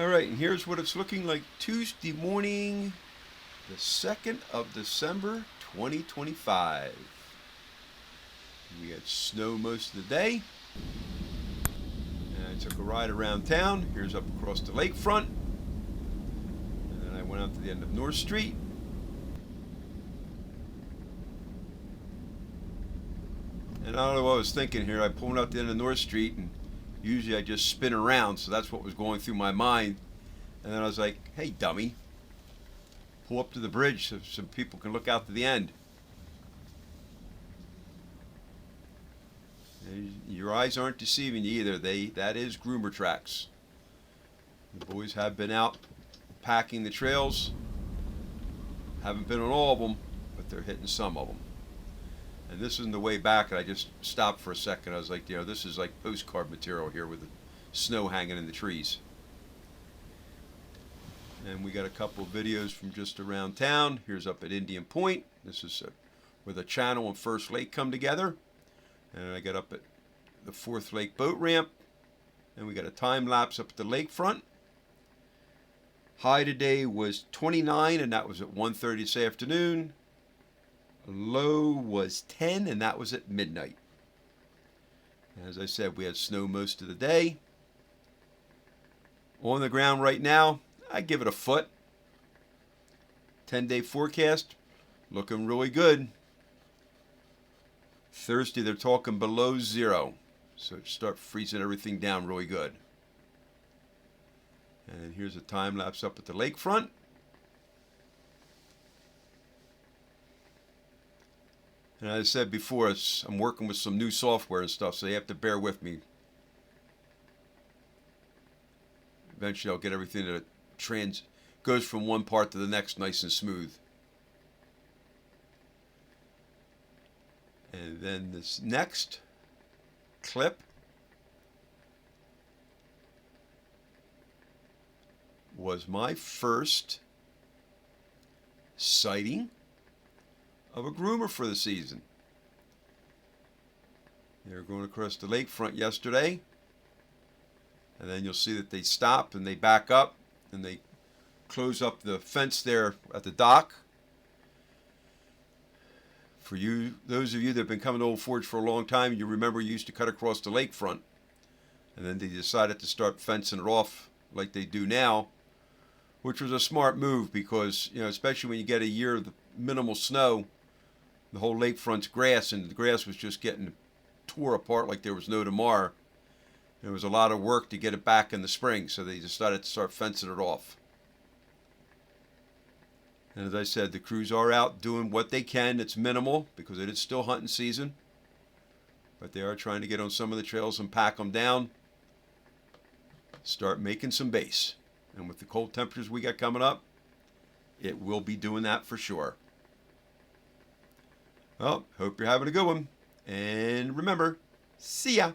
All right, and here's what it's looking like Tuesday morning, the 2nd of December, 2025. We had snow most of the day. And I took a ride around town. Here's up across the lakefront. And then I went out to the end of North Street. And I don't know what I was thinking here. I pulled out the end of North Street, and usually I just spin around, so that's what was going through my mind. And then I was like, hey, dummy, pull up to the bridge so some people can look out to the end. And your eyes aren't deceiving you either. That is groomer tracks. The boys have been out packing the trails. Haven't been on all of them, but they're hitting some of them. And this is on the way back, and I just stopped for a second. I was like, this is like postcard material here with the snow hanging in the trees. And we got a couple of videos from just around town. Here's up at Indian Point. This is where the channel and First Lake come together. And I got up at the Fourth Lake boat ramp. And we got a time lapse up at the lakefront. High today was 29, and that was at 1:30 this afternoon. Low was 10, and that was at midnight. As I said, we had snow most of the day. On the ground right now, I give it a foot. 10-day forecast, looking really good. Thursday, they're talking below 0. So start freezing everything down really good. And here's a time lapse up at the lakefront. And as I said before, I'm working with some new software and stuff, so you have to bear with me. Eventually, I'll get everything that goes from one part to the next nice and smooth. And then this next clip was my first sighting of a groomer for the season. They were going across the lakefront yesterday, and then you'll see that they stop and they back up and they close up the fence there at the dock. For you, those of you that have been coming to Old Forge for a long time, you remember you used to cut across the lakefront, and then they decided to start fencing it off like they do now, which was a smart move because, especially when you get a year of the minimal snow, the whole lakefront's grass, and the grass was just getting tore apart like there was no tomorrow. There was a lot of work to get it back in the spring, so they decided to start fencing it off. And as I said, the crews are out doing what they can. It's minimal because it is still hunting season, but they are trying to get on some of the trails and pack them down, start making some base. And with the cold temperatures we got coming up, it will be doing that for sure. Well, hope you're having a good one. And remember, see ya.